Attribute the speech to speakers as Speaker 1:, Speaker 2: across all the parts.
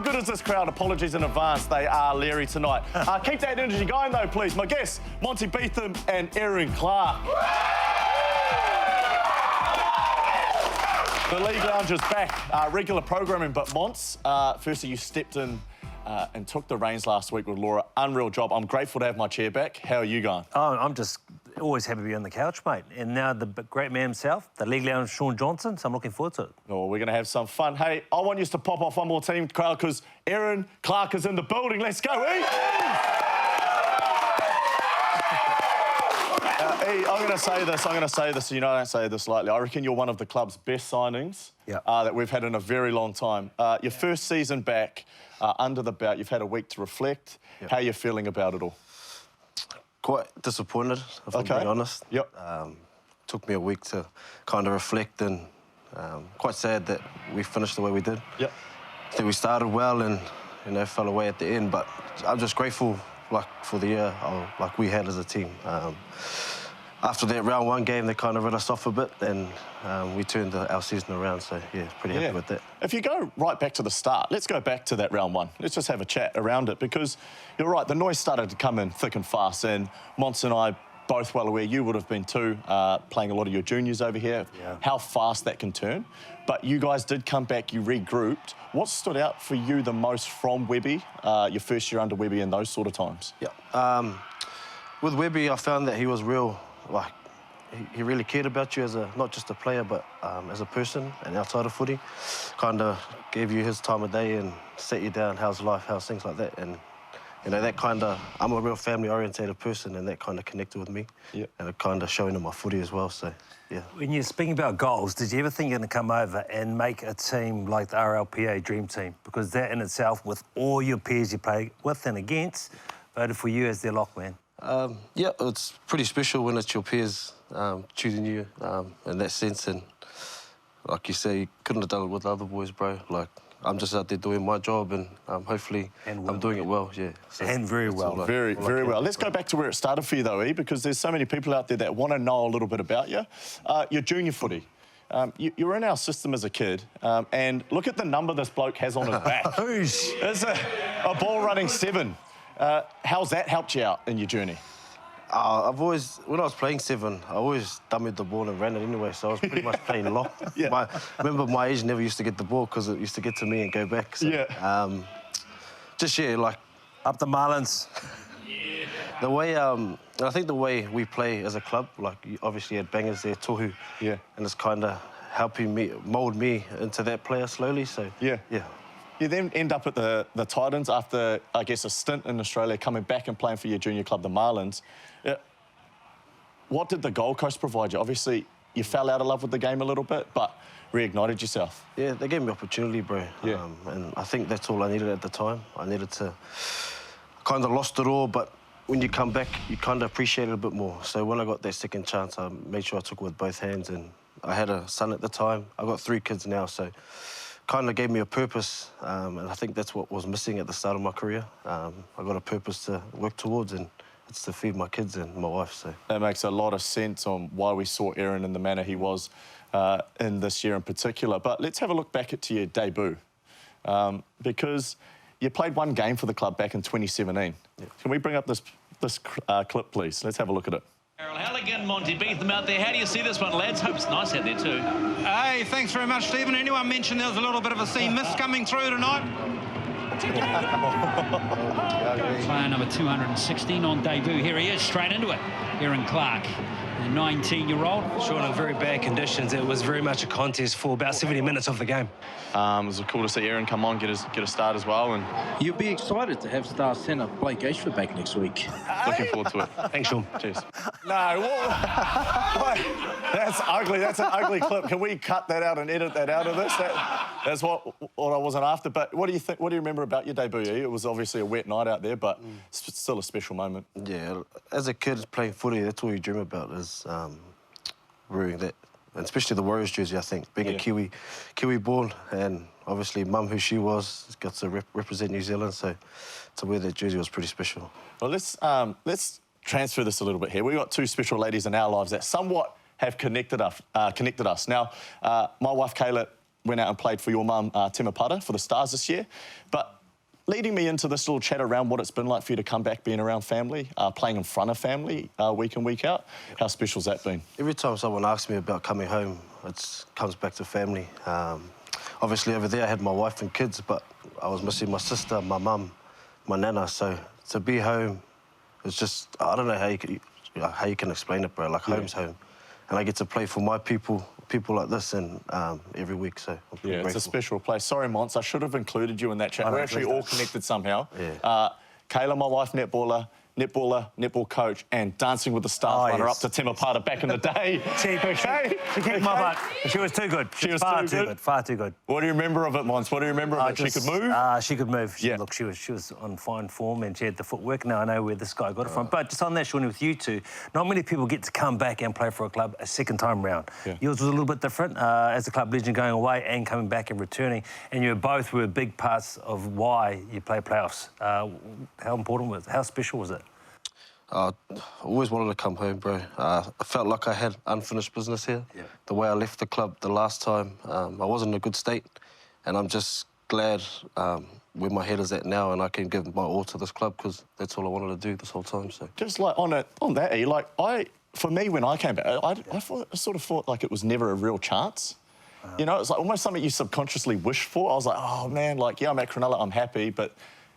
Speaker 1: good is this crowd? Apologies in advance, they are leery tonight. Keep that energy going though, please. My guests, MONTY, BETHAM and Erin Clark. The League Lounge is back, regular programming, but Monts, firstly you stepped in and took the reins last week with Laura. Unreal job. I'm grateful to have my chair back. How are you going?
Speaker 2: Oh, I'm just always happy to be on the couch, mate. And now the great man himself, the League Lounge, Shaun Johnson, so I'm looking forward to it.
Speaker 1: Oh, we're going to have some fun. Hey, I want you to pop off one more team crowd because Erin Clark is in the building. Let's go, E! I'm going to say this, you know I don't say this lightly. I reckon you're one of the club's best signings that we've had in a very long time. Your first season back, under the belt, you've had a week to reflect. How are you feeling about it all?
Speaker 3: Quite disappointed, if I'm being honest. Took me a week to kind of reflect and quite sad that we finished the way we did. I think we started well and, you know, fell away at the end, but I'm just grateful for the year like we had as a team. After that round one game, they kind of rid us off a bit and we turned our season around, so yeah, pretty happy with that.
Speaker 1: If you go right back to the start, let's go back to that round one. Let's just have a chat around it because you're right, the noise started to come in thick and fast and Mons and I both well aware, you would have been too, playing a lot of your juniors over here, how fast that can turn. But you guys did come back, you regrouped. What stood out for you the most from Webby, your first year under Webby and those sort of times?
Speaker 3: With Webby, I found that he was real, like, he really cared about you as not just a player, but as a person and outside of footy. Kind of gave you his time of day and set you down, how's life, how's things like that. And, you know, that kind of, I'm a real family-orientated person and that kind of connected with me. And it kind of showing in my footy as well, so, yeah.
Speaker 2: When you're speaking about goals, did you ever think you're going to come over and make a team like the RLPA Dream Team? Because that in itself, with all your peers you play with and against, voted for you as their lockman.
Speaker 3: Yeah, it's pretty special when it's your peers choosing you in that sense. And like you say, you couldn't have done it with other boys, bro. Like, I'm just out there doing my job and hopefully I'm doing it well, So
Speaker 2: and very well.
Speaker 1: Very well. Let's go back to where it started for you, though, E, because there's so many people out there that want to know a little bit about you. Your junior footy. You were in our system as a kid, and look at the number this bloke has on his back. It's a ball-running 7. How's that helped you out in your journey?
Speaker 3: I've always, when I was playing 7, I always dummied the ball and ran it anyway, so I was pretty much playing lock. Remember, my age never used to get the ball because it used to get to me and go back. So, like...
Speaker 2: Up the Marlins.
Speaker 3: The way, I think the way we play as a club, like, you obviously had bangers there, Tohu, and it's kind of helping me, mould me into that player slowly, so,
Speaker 1: You then end up at the Titans after, I guess, a stint in Australia, coming back and playing for your junior club, the Marlins. What did the Gold Coast provide you? Obviously, you fell out of love with the game a little bit, but reignited yourself.
Speaker 3: Yeah, they gave me opportunity, bro. And I think that's all I needed at the time. I needed to... kind of lost it all, but when you come back, you kind of appreciate it a bit more. So when I got that second chance, I made sure I took it with both hands, and I had a son at the time. I've got 3 kids now, so... kind of gave me a purpose, and I think that's what was missing at the start of my career. I got a purpose to work towards, and it's to feed my kids and my wife, so...
Speaker 1: That makes a lot of sense on why we saw Erin in the manner he was in this year in particular. But let's have a look back at your debut, because you played 1 game for the club back in 2017. Can we bring up this clip, please? Let's have a look at it.
Speaker 4: Halligan, Monty, BETHAM out there. How do you see this one, lads? Hope it's nice out there too.
Speaker 5: Hey, thanks very much, Stephen. Anyone mentioned there was a little bit of a sea mist coming through tonight?
Speaker 6: Player number 216 on debut. Here he is, straight into it. Erin Clark, the 19-year-old.
Speaker 7: Short of very bad conditions, it was very much a contest for about 70 minutes of the game.
Speaker 1: It was cool to see Erin come on, get a start as well. And
Speaker 8: you'll be excited to have star centre Blake Ashford back next week.
Speaker 1: Looking forward to it.
Speaker 7: Thanks, Shaun.
Speaker 1: Cheers. No, that's ugly. That's an ugly clip. Can we cut that out and edit that out of this? That's what I wasn't after. But what do you think? What do you remember about your debut? It was obviously a wet night out there, but still a special moment.
Speaker 3: Yeah, as a kid playing footy, that's all you dream about is wearing that, and especially the Warriors jersey. I think being a Kiwi born, and obviously Mum, who she was, got to represent New Zealand. So to wear that jersey was pretty special.
Speaker 1: Well, let's transfer this a little bit here. We've got 2 special ladies in our lives that somewhat have connected us. Now, my wife Kayla went out and played for your mum, Temapara, for the Stars this year. But leading me into this little chat around what it's been like for you to come back, being around family, playing in front of family week in, week out. How special's that been?
Speaker 3: Every time someone asks me about coming home, it comes back to family. Obviously, over there, I had my wife and kids, but I was missing my sister, my mum, my nana. So to be home, it's just, I don't know how you can explain it, bro. Like, home's home. And I get to play for my people like this, and every week, so I'm pretty grateful.
Speaker 1: It's a special place. Sorry, Mons, I should have included you in that chat. We're actually all connected somehow.
Speaker 3: Yeah.
Speaker 1: Kayla, my wife, netball coach, and Dancing with the Stars runner up to Temapara back in the day.
Speaker 2: She kicked my butt. She was too good. She was far too good. Far too good.
Speaker 1: What do you remember of it, Mons? What do you remember of it? She could move?
Speaker 2: She could move. Look, she was on fine form and she had the footwork. Now I know where this guy got it from. But just on that, Shaun, with you two, not many people get to come back and play for a club a second time round. Yeah. Yours was a little bit different as a club legend going away and coming back and returning. And you both were big parts of why you play playoffs. How important was it? How special was it?
Speaker 3: I always wanted to come home, bro. I felt like I had unfinished business here. Yeah. The way I left the club the last time, I wasn't in a good state. And I'm just glad where my head is at now, and I can give my all to this club, because that's all I wanted to do this whole time. So
Speaker 1: just like on that, like for me, when I came back, I sort of thought like it was never a real chance. You know, it's like almost something you subconsciously wish for. I was like, oh man, like, yeah, I'm at Cronulla, I'm happy, but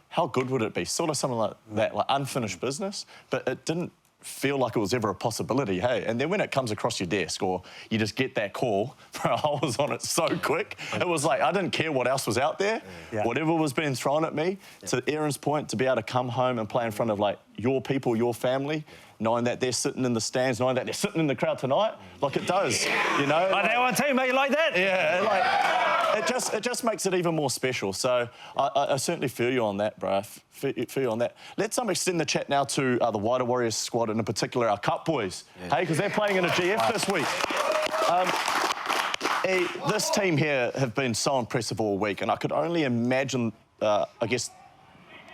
Speaker 1: how good would it be? Sort of something like that, like unfinished business, but it didn't feel like it was ever a possibility, hey? And then when it comes across your desk, or you just get that call, I was on it so quick. It was like, I didn't care what else was out there. Yeah. Whatever was being thrown at me, to Erin's point, to be able to come home and play in front of, like, your people, your family, knowing that they're sitting in the stands, knowing that they're sitting in the crowd tonight, like it does, you know?
Speaker 2: Like that one too, mate, you like that?
Speaker 1: Yeah, like, it just makes it even more special. So I certainly feel you on that, bro. Feel you on that. Let's extend the chat now to the Wider Warriors squad, and in particular our Cup boys. Yeah. Hey, because they're playing in a GF this week. This team here have been so impressive all week, and I could only imagine, I guess,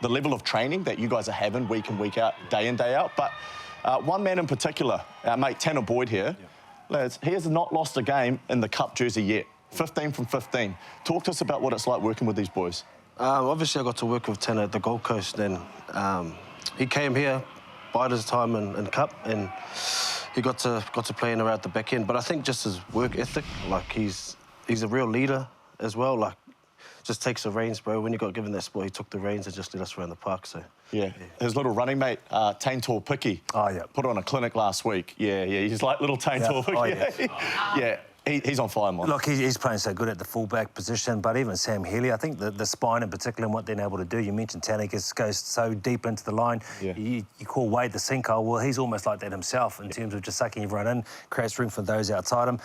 Speaker 1: the level of training that you guys are having week in, week out, day in, day out. But one man in particular, our mate Tanner Boyd here, lads, he has not lost a game in the Cup jersey yet. 15 from 15. Talk to us about what it's like working with these boys.
Speaker 3: Obviously, I got to work with Tanner at the Gold Coast, and he came here, bided his time in Cup, and he got to play in around the back end. But I think just his work ethic, like he's a real leader as well. Like, just takes the reins, bro. When he got given that spot, he took the reins and just led us around the park. So
Speaker 1: yeah. His little running mate, Taintor Picky, put on a clinic last week. Yeah, he's like little Taintor Picky. Yeah. He's on fire, man.
Speaker 2: Look, he's playing so good at the fullback position, but even Sam Healy, I think the spine in particular and what they're able to do. You mentioned Tanner goes so deep into the line. Yeah. You call Wade the sinkhole. Well, he's almost like that himself in terms of just sucking everyone in, creates room for those outside him.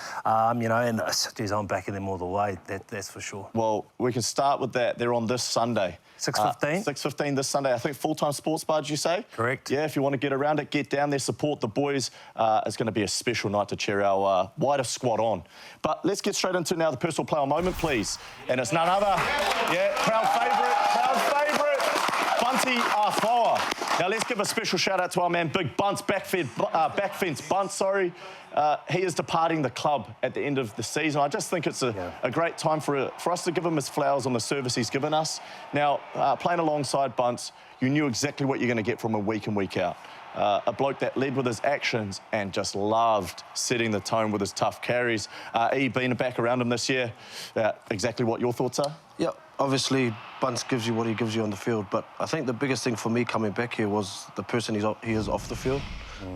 Speaker 2: You know, and geez, I'm backing them all the way. That's for sure. Well,
Speaker 1: we can start with that. They're on this Sunday.
Speaker 2: 6:15?
Speaker 1: 6:15 this Sunday. I think full-time sports bar, did you say?
Speaker 2: Correct.
Speaker 1: Yeah, if you want to get around it, get down there, support the boys. It's going to be a special night to cheer our wider squad on. But let's get straight into now the personal player moment, please. And it's none other, crowd favourite, Bunty Arfoa. Now, let's give a special shout-out to our man, Big Bunts, backfence Bunts, sorry. He is departing the club at the end of the season. I just think it's a great time for us to give him his flowers on the service he's given us. Now, playing alongside Bunts, you knew exactly what you're going to get from him week in, week out. A bloke that led with his actions and just loved setting the tone with his tough carries. Being back around him this year, exactly what your thoughts are?
Speaker 3: Yeah, obviously, Bunce gives you what he gives you on the field, but I think the biggest thing for me coming back here was the person he is off the field.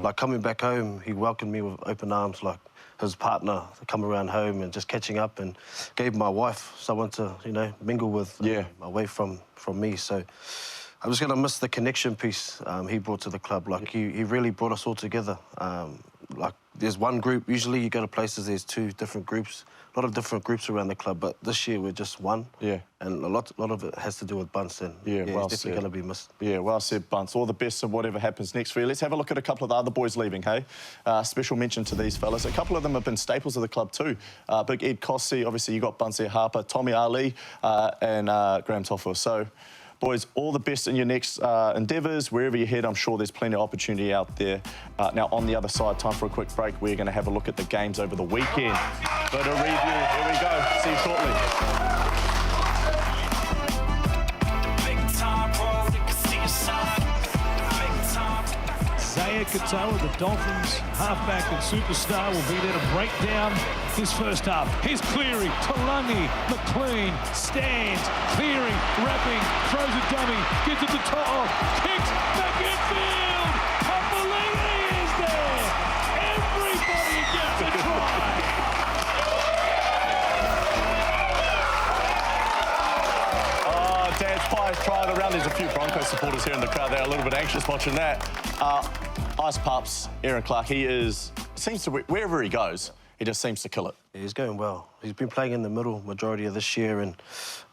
Speaker 3: Like, coming back home, he welcomed me with open arms, like his partner to come around home and just catching up, and gave my wife someone to, you know, mingle with away from me. So I'm just going to miss the connection piece he brought to the club. Like, he really brought us all together. Like, there's one group. Usually you go to places, there's two different groups. A lot of different groups around the club, but this year we're just one. Yeah. And a lot of it has to do with Bunce, and
Speaker 1: well
Speaker 3: he's definitely going to be missed.
Speaker 1: Yeah, well said, Bunce. All the best in whatever happens next for you. Let's have a look at a couple of the other boys leaving, hey? Special mention to these fellas. A couple of them have been staples of the club too. Big Ed Cossey, obviously you got Bunce Harper, Tommy Ali, and Graham Toffler. So, boys, all the best in your next endeavours. Wherever you head, I'm sure there's plenty of opportunity out there. Now, on the other side, time for a quick break. We're going to have a look at the games over the weekend. But a review, here we go. See you shortly.
Speaker 9: Katoa, the Dolphins halfback and superstar, will be there to break down his first half. Here's Cleary, Talangi, McLean, stands, Cleary, wrapping, throws a dummy, gets it to To'o, kicks, back infield! Unbelievable, he is there! Everybody gets a try!
Speaker 1: Dad's Pies tried around. There's a few Broncos supporters here in the crowd. They're a little bit anxious watching that. Ice Pups, Erin Clark, seems to, wherever he goes, he just seems to kill it.
Speaker 3: Yeah, he's going well. He's been playing in the middle majority of this year, and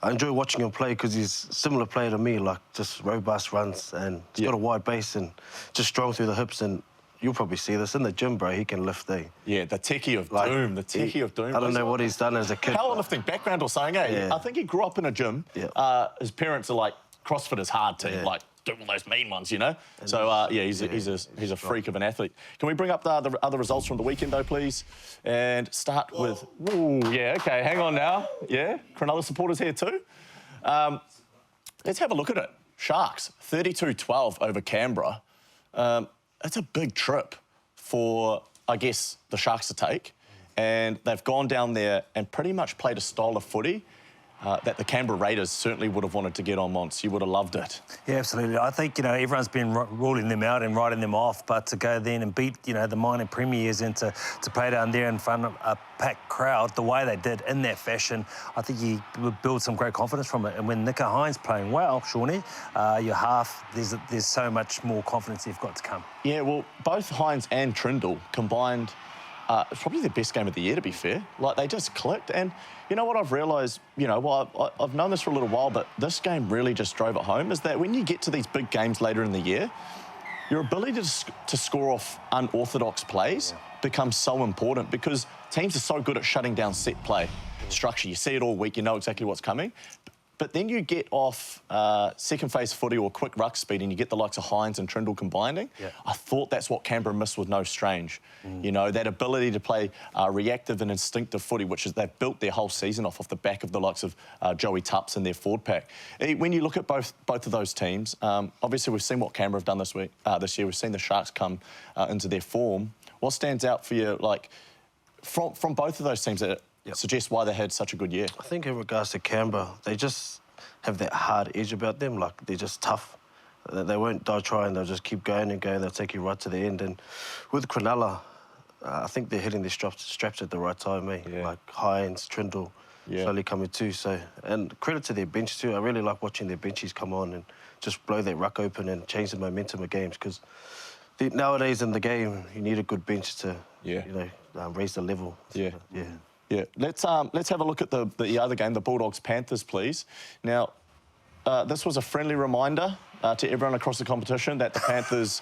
Speaker 3: I enjoy watching him play because he's a similar player to me, like just robust runs, and he's got a wide base and just strong through the hips, and you'll probably see this in the gym, bro. He can lift
Speaker 1: Yeah, the techie of doom, the techie of doom.
Speaker 3: I don't know what he's done as a kid.
Speaker 1: Powerlifting background or something, eh?
Speaker 3: Yeah.
Speaker 1: I think he grew up in a gym.
Speaker 3: Yeah.
Speaker 1: His parents are like, CrossFit is hard to like do all those mean ones, you know? And so, yeah, he's a freak of an athlete. Can we bring up the other results from the weekend, though, please? And start with... Ooh, yeah, OK, hang on now. Yeah, Cronulla supporters here too. Let's have a look at it. Sharks, 32-12 over Canberra. It's a big trip for, I guess, the Sharks to take. And they've gone down there and pretty much played a style of footy that the Canberra Raiders certainly would have wanted to get on, Monts. You would have loved it.
Speaker 2: Yeah, absolutely. I think, everyone's been ruling them out and writing them off, but to go then and beat, the minor premiers and to play down there in front of a packed crowd the way they did in that fashion, I think you would build some great confidence from it. And when Nicker Hines playing well, Shawnee, your half, there's so much more confidence you've got to come. Yeah,
Speaker 1: well, both Hines and Trindle combined, it's probably their best game of the year, to be fair. Like, they just clicked. And you know what I've realised, well, I've known this for a little while, but this game really just drove it home, is that when you get to these big games later in the year, your ability to score off unorthodox plays becomes so important, because teams are so good at shutting down set play structure. You see it all week, you know exactly what's coming. But then you get off second phase footy or quick ruck speed, and you get the likes of Hines and Trindle combining. Yeah. I thought that's what Canberra missed with No Strange. That ability to play reactive and instinctive footy, which is they've built their whole season off the back of the likes of Joey Tups and their forward pack. When you look at both of those teams, obviously we've seen what Canberra have done this year. We've seen the Sharks come into their form. What stands out for you, like, from both of those teams that suggests why they had such a good year?
Speaker 3: I think in regards to Canberra, they just have that hard edge about them. Like, they're just tough. They won't die trying. They'll just keep going and going. They'll take you right to the end. And with Cronulla, I think they're hitting their straps at the right time, eh? Yeah. Like Hines, Trindle, slowly coming too. So, and credit to their bench too. I really like watching their benchies come on and just blow that ruck open and change the momentum of games, because nowadays in the game, you need a good bench to, raise the level.
Speaker 1: Yeah. Let's have a look at the other game, the Bulldogs Panthers, please. Now, this was a friendly reminder to everyone across the competition that the Panthers,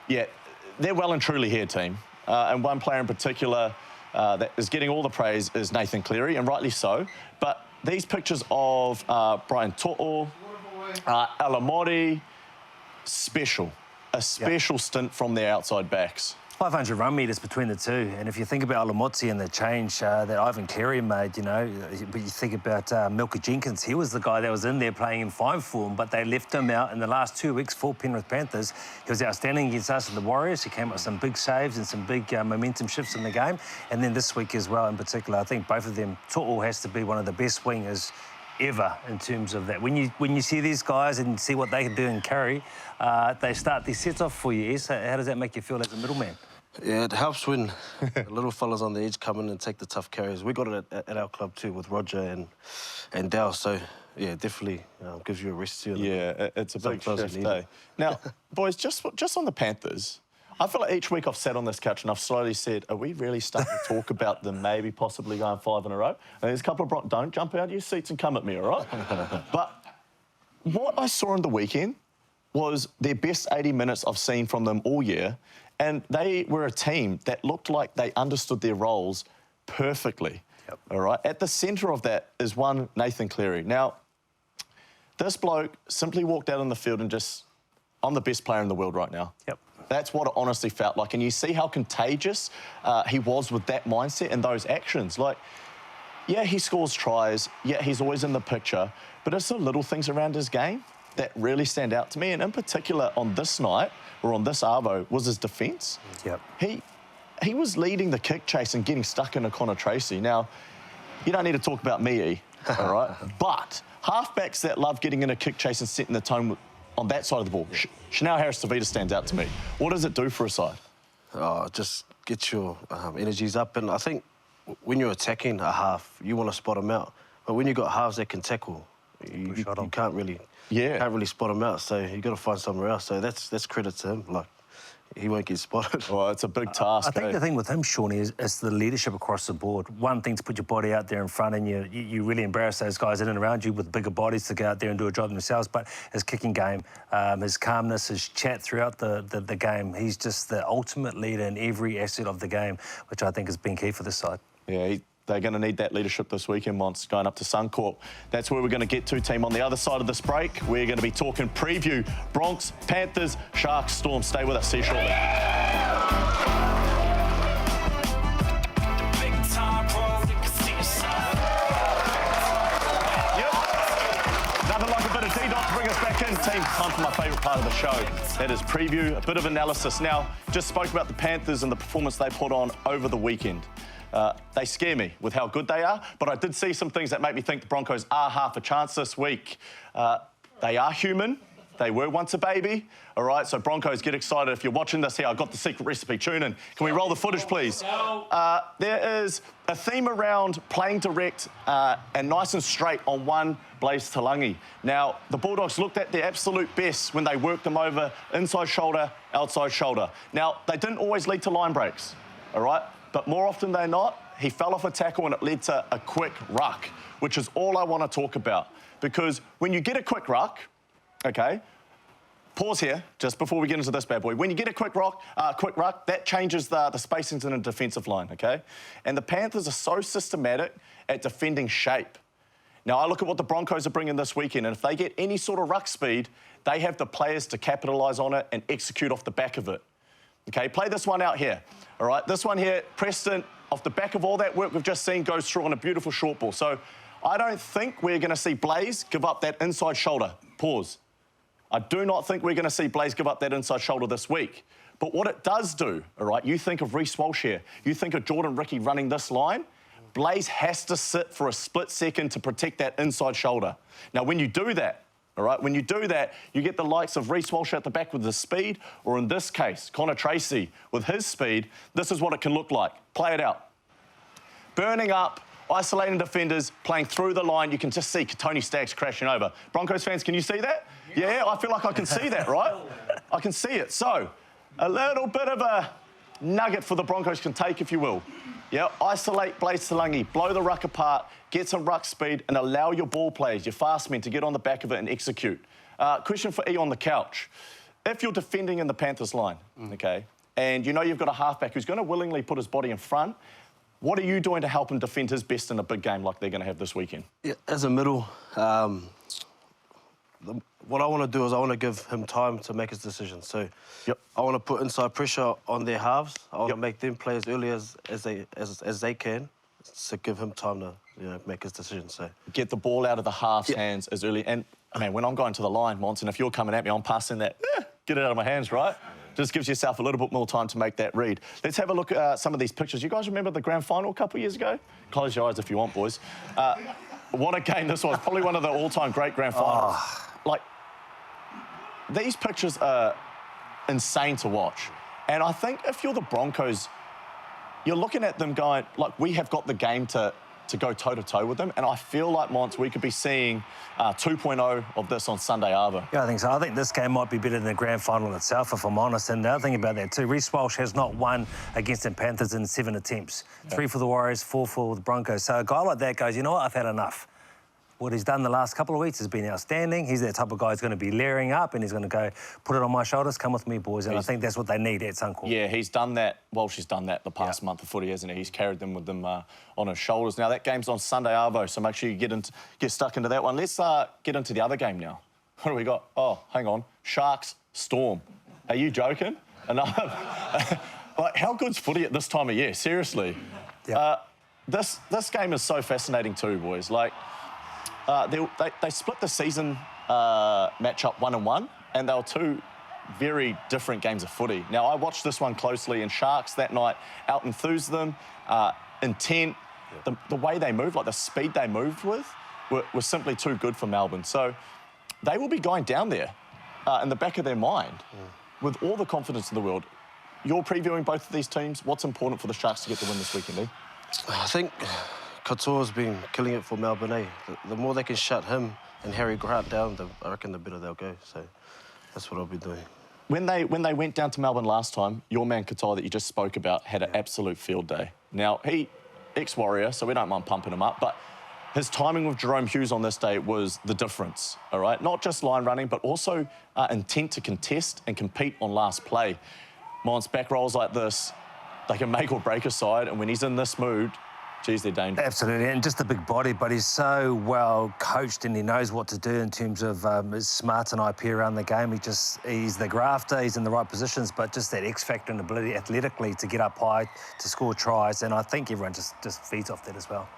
Speaker 1: they're well and truly here, team. And one player in particular that is getting all the praise is Nathan Cleary, and rightly so. But these pictures of Brian To'o, Alamori, a special stint from their outside backs.
Speaker 2: 500 run metres between the two, and if you think about Alamotzi and the change that Ivan Cleary made, but you think about Milky Jenkins, he was the guy that was in there playing in fine form, but they left him out in the last 2 weeks for Penrith Panthers. He was outstanding against us at the Warriors. He came up with some big saves and some big momentum shifts in the game, and then this week as well in particular, I think both of them, To'o has to be one of the best wingers ever in terms of that. When you see these guys and see what they can do and carry, they start these sets off for you. So how does that make you feel as a middleman?
Speaker 3: Yeah, it helps when the little fellas on the edge come in and take the tough carries. We got it at our club too with Roger and Dow. So yeah, definitely gives you a rest too.
Speaker 1: Yeah, it's a big shift day. Now, boys, just on the Panthers, I feel like each week I've sat on this couch and I've slowly said, are we really starting to talk about them maybe possibly going 5 in a row? And there's a couple of don't jump out of your seats and come at me, all right? But what I saw on the weekend was their best 80 minutes I've seen from them all year. And they were a team that looked like they understood their roles perfectly, all right? At the centre of that is one Nathan Cleary. Now, this bloke simply walked out on the field and just, I'm the best player in the world right now. That's what it honestly felt like. And you see how contagious he was with that mindset and those actions. Like, yeah, he scores tries. Yeah, he's always in the picture. But it's the little things around his game. that really stand out to me, and in particular on this night, or on this Arvo, was his defence.
Speaker 2: Yep.
Speaker 1: He was leading the kick chase and getting stuck into Connor Tracy. Now, you don't need to talk about me, all right? But halfbacks that love getting in a kick chase and setting the tone on that side of the ball. Chanel Harris-Tavita stands out to me. What does it do for a side?
Speaker 3: Just get your energies up. And I think when you're attacking a half, you want to spot them out. But when you've got halves that can tackle, you can't really spot them out. So you've got to find somewhere else. So that's credit to him. Like, he won't get spotted.
Speaker 1: Well, it's a big task.
Speaker 2: I think the thing with him, Shaun, is the leadership across the board. One thing to put your body out there in front, and you really embarrass those guys in and around you with bigger bodies to go out there and do a job themselves. But his kicking game, his calmness, his chat throughout the game, he's just the ultimate leader in every asset of the game, which I think has been key for this side.
Speaker 1: Yeah, they're going to need that leadership this weekend, Mons, going up to Suncorp. That's where we're going to get to, team. On the other side of this break, we're going to be talking preview. Bronx, Panthers, Sharks, Storm. Stay with us. See you shortly. Nothing like a bit of D-Dot to bring us back in, team. Time for my favourite part of the show. That is preview, a bit of analysis. Now, just spoke about the Panthers and the performance they put on over the weekend. They scare me with how good they are, but I did see some things that make me think the Broncos are half a chance this week. They are human. They were once a baby. All right, so Broncos, get excited. If you're watching this here, I've got the secret recipe. Tune in. Can we roll the footage, please? There is a theme around playing direct and nice and straight on one Blaze Talangi. Now, the Bulldogs looked at their absolute best when they worked them over inside shoulder, outside shoulder. Now, they didn't always lead to line breaks, all right? But more often than not, he fell off a tackle and it led to a quick ruck, which is all I want to talk about. Because when you get a quick ruck, okay, pause here, just before we get into this bad boy. When you get a quick ruck, that changes the spacings in a defensive line, okay? And the Panthers are so systematic at defending shape. Now, I look at what the Broncos are bringing this weekend, and if they get any sort of ruck speed, they have the players to capitalise on it and execute off the back of it. Okay, play this one out here. All right, this one here, Preston, off the back of all that work we've just seen, goes through on a beautiful short ball. So I don't think we're going to see Blaze give up that inside shoulder. Pause. I do not think we're going to see Blaze give up that inside shoulder this week. But what it does do, all right, you think of Reece Walsh here. You think of Jordan Ricky running this line. Blaze has to sit for a split second to protect that inside shoulder. Now, when you do that, all right, when you do that, you get the likes of Reece Walsh at the back with the speed, or in this case, Connor Tracy with his speed. This is what it can look like. Play it out. Burning up, isolating defenders, playing through the line. You can just see Tony Staggs crashing over. Broncos fans, can you see that? Yeah, I feel like I can see that, right? I can see it. So, a little bit of a nugget for the Broncos can take, if you will. Yeah, isolate Blaze Talangi, blow the ruck apart, get some ruck speed, and allow your ball players, your fast men, to get on the back of it and execute. Question for E on the couch. If you're defending in the Panthers line, okay, and you know you've got a halfback who's going to willingly put his body in front, what are you doing to help him defend his best in a big game like they're going to have this weekend? Yeah,
Speaker 3: as a middle, what I want to do is I want to give him time to make his decision. So I want to put inside pressure on their halves. I want to make them play as early as they can to give him time to make his decision. So
Speaker 1: get the ball out of the half's hands as early. And, man, when I'm going to the line, Monson, if you're coming at me, I'm passing that, get it out of my hands, right? Just gives yourself a little bit more time to make that read. Let's have a look at some of these pictures. You guys remember the grand final a couple of years ago? Close your eyes if you want, boys. What a game this was. Probably one of the all-time great grand finals. Like, these pictures are insane to watch. And I think if you're the Broncos, you're looking at them going, like, we have got the game to go toe-to-toe with them. And I feel like, Mons, we could be seeing 2.0 of this on Sunday Arvo.
Speaker 2: Yeah, I think so. I think this game might be better than the grand final itself, if I'm honest. And the other thing about that too, Reece Walsh has not won against the Panthers in 7 attempts. 3 for the Warriors, 4 for the Broncos. So a guy like that goes, you know what, I've had enough. What he's done the last couple of weeks has been outstanding. He's that type of guy who's going to be layering up and he's going to go, put it on my shoulders, come with me, boys. And I think that's what they need at Suncorp.
Speaker 1: Yeah, he's done that. Walsh has done that the past month of footy, hasn't he? He's carried them with them on his shoulders. Now, that game's on Sunday Arvo, so make sure you get stuck into that one. Let's get into the other game now. What do we got? Oh, hang on. Sharks, Storm. Are you joking? Like, how good's footy at this time of year? Seriously. This game is so fascinating too, boys. Like, they split the season match up 1-1, and they were two very different games of footy. Now, I watched this one closely, and Sharks that night out-enthused them, intent, the way they moved, like the speed they moved with, was simply too good for Melbourne. So they will be going down there in the back of their mind with all the confidence in the world. You're previewing both of these teams. What's important for the Sharks to get the win this weekend, Lee?
Speaker 3: I think Couture's been killing it for Melbourne, eh? The more they can shut him and Harry Grant down, I reckon the better they'll go. So that's what I'll be doing.
Speaker 1: When they went down to Melbourne last time, your man Couture that you just spoke about had an absolute field day. Now, he, ex-Warrior, so we don't mind pumping him up, but his timing with Jerome Hughes on this day was the difference, all right? Not just line running, but also intent to contest and compete on last play. Mons, back rolls like this, they can make or break a side, and when he's in this mood, geez, they're dangerous.
Speaker 2: Absolutely, and just a big body, but he's so well coached and he knows what to do in terms of his smarts and IP around the game. He's the grafter, he's in the right positions, but just that X factor and ability athletically to get up high, to score tries, and I think everyone just feeds off that as well.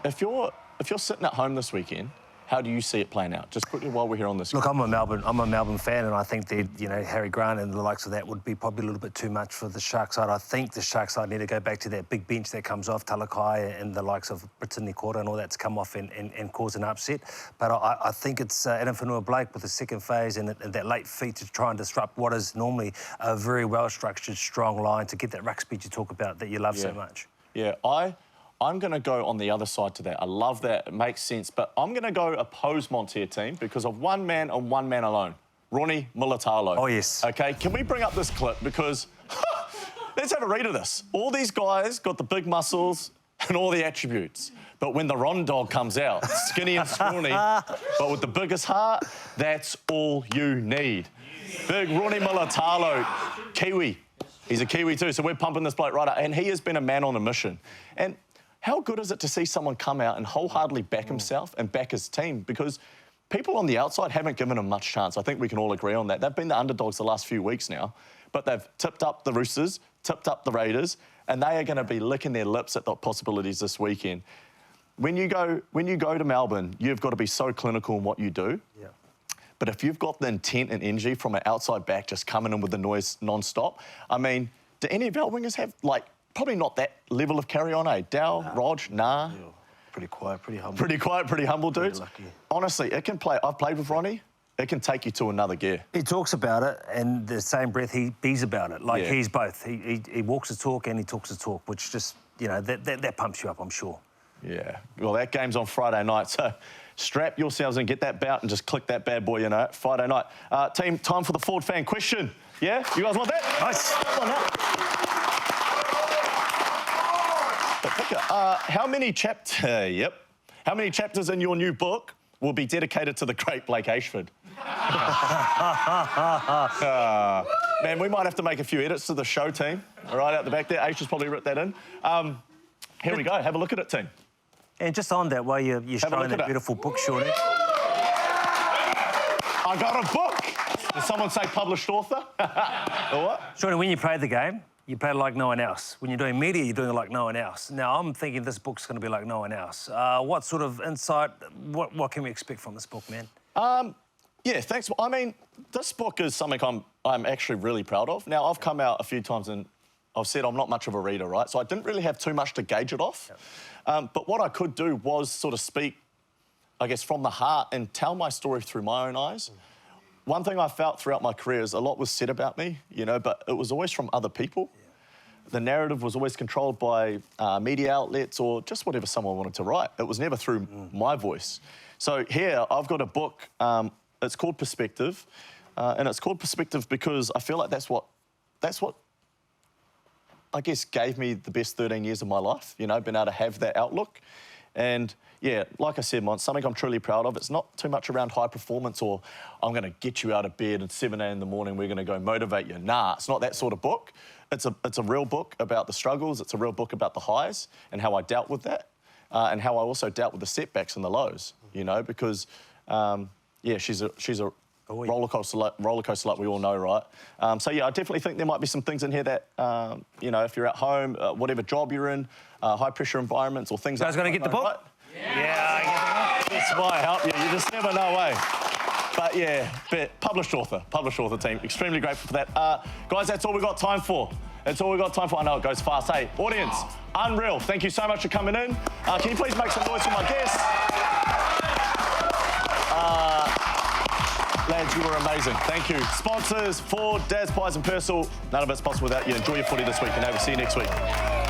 Speaker 1: If you're sitting at home this weekend, how do you see it playing out? Just quickly while we're here on this.
Speaker 2: Look, I'm a Melbourne fan, and I think that, you know, Harry Grant and the likes of that would be probably a little bit too much for the Sharks side. I think the Sharks side need to go back to that big bench that comes off, Talakai and the likes of Brittany Corder and all that to come off and cause an upset. But I think it's Adam Whanua-Blake with the second phase and that late feet to try and disrupt what is normally a very well-structured, strong line to get that ruck speed you talk about that you love so much.
Speaker 1: Yeah, I'm going to go on the other side to that. I love that. It makes sense. But I'm going to go oppose Monty team because of one man and one man alone, Ronnie Mulatalo.
Speaker 2: Oh, yes.
Speaker 1: OK, can we bring up this clip? Because let's have a read of this. All these guys got the big muscles and all the attributes. But when the Ron dog comes out, skinny and scrawny, but with the biggest heart, that's all you need. Big Ronnie Mulatalo, Kiwi. He's a Kiwi too, so we're pumping this bloke right up. And he has been a man on a mission. And how good is it to see someone come out and wholeheartedly back himself and back his team? Because people on the outside haven't given him much chance. I think we can all agree on that. They've been the underdogs the last few weeks now, but they've tipped up the Roosters, tipped up the Raiders, and they are going to be licking their lips at the possibilities this weekend. When you go to Melbourne, you've got to be so clinical in what you do.
Speaker 2: Yeah.
Speaker 1: But if you've got the intent and energy from an outside back just coming in with the noise non-stop, I mean, do any of our wingers have, like, probably not that level of carry-on, eh? Dow, Rog, nah.
Speaker 3: Yeah, pretty quiet, pretty humble.
Speaker 1: Pretty quiet, pretty humble dudes.
Speaker 3: Lucky.
Speaker 1: Honestly, it can play. I've played with Ronnie. It can take you to another gear.
Speaker 2: He talks about it, and the same breath he bees about it. Like, he's both. He walks the talk and he talks the talk, which just, you know, that pumps you up, I'm sure.
Speaker 1: Yeah. Well, that game's on Friday night, so strap yourselves and get that bout and just click that bad boy, you know, Friday night. Team, time for the Ford fan question. Yeah? You guys want that?
Speaker 2: Nice.
Speaker 1: Come on now. How many chapters in your new book will be dedicated to the great Blake Ashford? Man, we might have to make a few edits to the show, team. All right, out the back there. Ash has probably written that in. Here we go. Have a look at it, team.
Speaker 2: And just on that, while you're showing that beautiful book, Shaun.
Speaker 1: I got a book. Did someone say published author? Or what?
Speaker 2: Shaun, when you play the game, you play it like no one else. When you're doing media, you're doing it like no one else. Now, I'm thinking this book's going to be like no one else. What sort of insight, what can we expect from this book, man?
Speaker 1: Yeah, thanks. I mean, this book is something I'm actually really proud of. Now, I've come out a few times and I've said I'm not much of a reader, right? So I didn't really have too much to gauge it off. But what I could do was sort of speak, I guess, from the heart and tell my story through my own eyes. One thing I felt throughout my career is a lot was said about me, you know, but it was always from other people. The narrative was always controlled by media outlets or just whatever someone wanted to write. It was never through my voice. So here, I've got a book, it's called Perspective, and it's called Perspective because I feel like that's what I guess gave me the best 13 years of my life, you know, being able to have that outlook. And yeah, like I said, Mon, something I'm truly proud of. It's not too much around high performance or I'm going to get you out of bed at 7 a.m. in the morning, we're going to go motivate you. Nah, it's not that sort of book. It's a real book about the struggles. It's a real book about the highs and how I dealt with that and how I also dealt with the setbacks and the lows, you know, because, yeah, she's a roller coaster like we all know, right? So, yeah, I definitely think there might be some things in here that, you know, if you're at home, whatever job you're in, high-pressure environments or things like that.
Speaker 2: You guys going to get the book?
Speaker 1: Right? Yeah, I get the book. This might help you. You just never know, eh? But yeah, published author team. Extremely grateful for that. Guys, that's all we got time for. That's all we got time for. I know it goes fast. Hey, audience, unreal. Thank you so much for coming in. Can you please make some noise for my guests? Lads, you were amazing. Thank you. Sponsors, Ford, Daz Pies and Purcell. None of it's possible without you. Enjoy your footy this week, and we'll see you next week.